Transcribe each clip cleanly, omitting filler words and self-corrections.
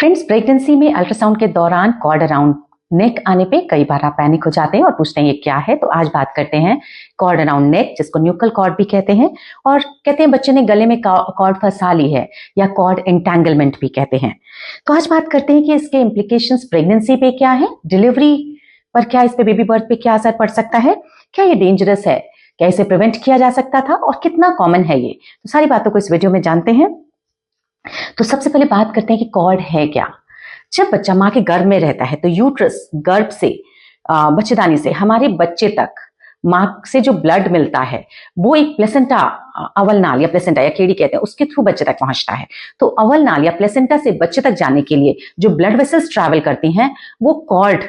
Friends, pregnancy में ultrasound के दौरान कॉर्ड अराउंड नेक आने पे कई बार आप पैनिक हो जाते हैं और पूछते हैं ये क्या है। तो आज बात करते हैं कॉर्ड अराउंड नेक, जिसको न्यूकल कॉर्ड भी कहते हैं, और कहते हैं बच्चे ने गले में कॉर्ड फंसा ली है या कॉर्ड एंटेंगलमेंट भी कहते हैं। तो आज बात करते हैं कि इसके इम्प्लीकेशंस प्रेगनेंसी पे क्या है, डिलीवरी पर क्या, इस पे बेबी बर्थ पे क्या असर पड़ सकता है, क्या ये डेंजरस है, क्या इसे प्रिवेंट किया जा सकता था और कितना कॉमन है ये। तो सारी बातों को इस वीडियो में जानते हैं। तो सबसे पहले बात करते हैं कि कॉर्ड है क्या। जब बच्चा माँ के गर्भ में रहता है तो यूट्रस, गर्भ से बच्चेदानी से हमारे बच्चे तक माँ से जो ब्लड मिलता है वो एक प्लेसेंटा, अवल नाल या प्लेसेंटा या केड़ी कहते हैं, उसके थ्रू बच्चे तक पहुंचता है। तो अवल नाल या प्लेसेंटा से बच्चे तक जाने के लिए जो ब्लड वेसल्स ट्रैवल करती हैं वो कॉर्ड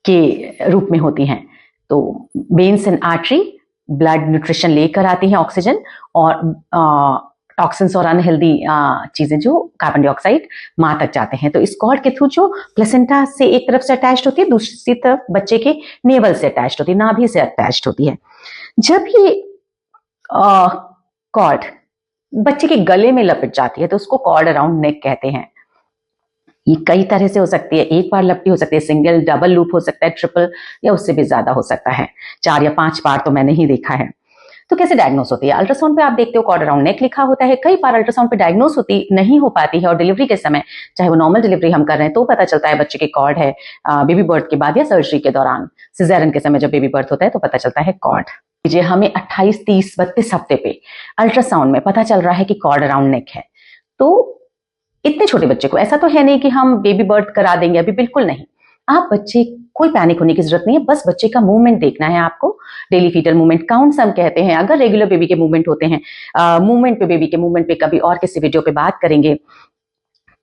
के रूप में होती हैं। तो veins and artery blood nutrition लेकर आती हैं, ऑक्सीजन और टॉक्सिन्स और अनहेल्दी चीजें जो कार्बन डाइऑक्साइड माँ तक जाते हैं। तो इस कॉर्ड के थ्रू जो प्लेसेंटा से एक तरफ से अटैच्ड होती है, दूसरी तरफ बच्चे के नेवल से अटैच्ड होती है, नाभि से अटैच्ड होती है। जब ये कॉर्ड बच्चे के गले में लपट जाती है तो उसको कॉर्ड अराउंड नेक कहते हैं। ये कई तरह से हो सकती है, एक बार लपटी हो सकती है, सिंगल, डबल लूप हो सकता है, ट्रिपल या उससे भी ज्यादा हो सकता है, 4 या 5 बार तो मैंने ही देखा है। तो कैसे डायग्नोस होती है? अल्ट्रासाउंड पे आप देखते हो कॉर्ड अराउंड नेक लिखा होता है। कई बार अल्ट्रासाउंड पे डायग्नोस होती नहीं हो पाती है और डिलीवरी के समय, चाहे वो नॉर्मल डिलीवरी हम कर रहे हैं तो पता चलता है बच्चे के कॉर्ड है, बेबी बर्थ के बाद या सर्जरी के दौरान, सिजेरियन के समय जब बेबी बर्थ होता है तो पता चलता है कॉर्ड। हमें 28, 30, 32 हफ्ते पे अल्ट्रासाउंड में पता चल रहा है कि कॉर्ड अराउंड नेक है। तो इतने छोटे बच्चे को ऐसा तो है नहीं कि हम बेबी बर्थ करा देंगे, अभी बिल्कुल नहीं। आप बच्चे, कोई पैनिक होने की जरूरत नहीं है, बस बच्चे का मूवमेंट देखना है आपको। डेली फीटल मूवमेंट काउंट्स हम कहते हैं, अगर रेगुलर बेबी के मूवमेंट होते हैं, मूवमेंट पे, बेबी के मूवमेंट पे कभी और किसी वीडियो पे बात करेंगे,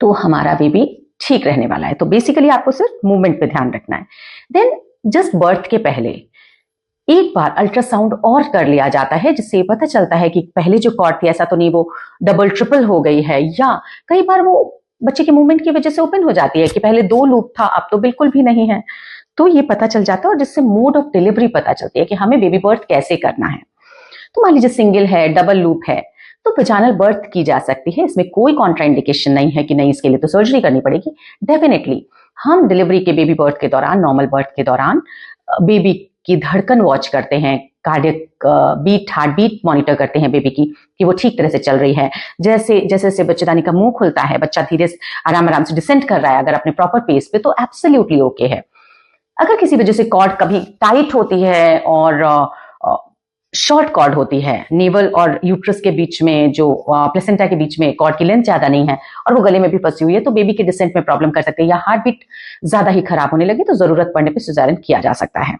तो हमारा बेबी ठीक रहने वाला है। तो बेसिकली आपको सिर्फ मूवमेंट पे ध्यान रखना है। देन जस्ट बर्थ के पहले एक बार अल्ट्रासाउंड और कर लिया जाता है, जिससे पता चलता है कि पहले जो कॉर्ड थी ऐसा तो नहीं वो डबल ट्रिपल हो गई है, या कई बार वो बच्चे के मूवमेंट की वजह से ओपन हो जाती है कि पहले 2 लूप था अब तो बिल्कुल भी नहीं है। तो ये पता चल जाता है और जिससे मोड ऑफ डिलीवरी पता चलती है कि हमें बेबी बर्थ कैसे करना है। तो मान लीजिए सिंगल है, डबल लूप है, तो वजाइनल बर्थ की जा सकती है। इसमें कोई कॉन्ट्राइंडिकेशन नहीं है कि नहीं इसके लिए तो सर्जरी करनी पड़ेगी। डेफिनेटली हम डिलीवरी के, बेबी बर्थ के दौरान, नॉर्मल बर्थ के दौरान बेबी की धड़कन वॉच करते हैं, cardiac beat, heart beat monitor करते हैं बेबी की कि वो ठीक तरह से चल रही है। जैसे जैसे बच्चेदानी का मुंह खुलता है, बच्चा धीरे आराम आराम से डिसेंट कर रहा है अगर अपने प्रॉपर पेस पे, तो एब्सोल्युटली ओके है। अगर किसी वजह से कॉर्ड कभी टाइट होती है और शॉर्ट कॉर्ड होती है, नेवल और यूट्रस के बीच में, जो प्लेसेंटा के बीच में कॉर्ड की लेंथ ज्यादा नहीं है और वो गले में भी फंसी हुई है, तो बेबी के डिसेंट में प्रॉब्लम कर सकते हैं, या हार्ट बीट ज्यादा ही खराब होने लगे तो जरूरत पड़ने पर सिजेरियन किया जा सकता है।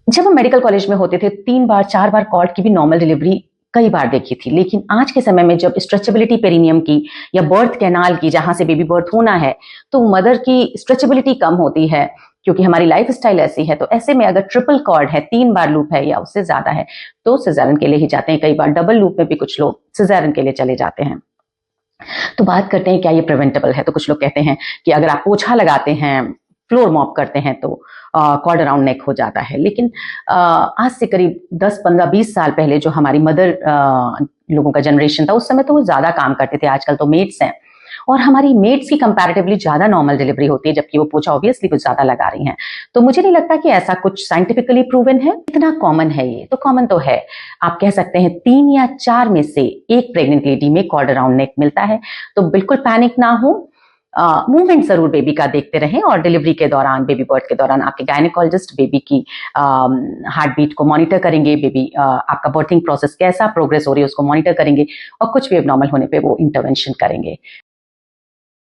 जब हम मेडिकल कॉलेज में होते थे 3 बार 4 बार कॉर्ड की भी नॉर्मल डिलीवरी कई बार देखी थी, लेकिन आज के समय में जब स्ट्रेचेबिलिटी पेरिनियम की या बर्थ कैनाल की, जहां से बेबी बर्थ होना है, तो मदर की स्ट्रेचेबिलिटी कम होती है क्योंकि हमारी लाइफ स्टाइल ऐसी है। तो ऐसे में अगर ट्रिपल कॉर्ड है, 3 बार लूप है या उससे ज्यादा है, तो सिजेरियन के लिए ही जाते हैं। कई बार डबल लूप में भी कुछ लोग सिजेरियन के लिए चले जाते हैं। तो बात करते हैं क्या ये प्रिवेंटेबल है। तो कुछ लोग कहते हैं कि अगर आप पोछा लगाते हैं, फ्लोर मॉप करते हैं, तो कॉर्ड अराउंड नेक हो जाता है। लेकिन आज से करीब 10, 15, 20 साल पहले जो हमारी मदर लोगों का जनरेशन था, उस समय तो वो ज्यादा काम करते थे। आजकल तो मेड्स हैं और हमारी मेड्स की कंपैरेटिवली ज्यादा नॉर्मल डिलीवरी होती है, जबकि वो पोछा ऑब्वियसली कुछ ज्यादा लगा रही हैं। तो मुझे नहीं लगता कि ऐसा कुछ साइंटिफिकली प्रूवन है। इतना कॉमन है ये, तो कॉमन तो है, आप कह सकते हैं 3 या 4 में से एक प्रेग्नेंट लेडी में कॉर्ड अराउंड नेक मिलता है। तो बिल्कुल पैनिक ना हो, मूवमेंट जरूर बेबी का देखते रहें, और डिलीवरी के दौरान, बेबी बर्थ के दौरान आपके गायनेकोलॉजिस्ट बेबी की हार्ट बीट को मॉनिटर करेंगे, बेबी आपका बर्थिंग प्रोसेस कैसा प्रोग्रेस हो रही है उसको मॉनिटर करेंगे, और कुछ भी एबनॉर्मल होने पे वो इंटरवेंशन करेंगे।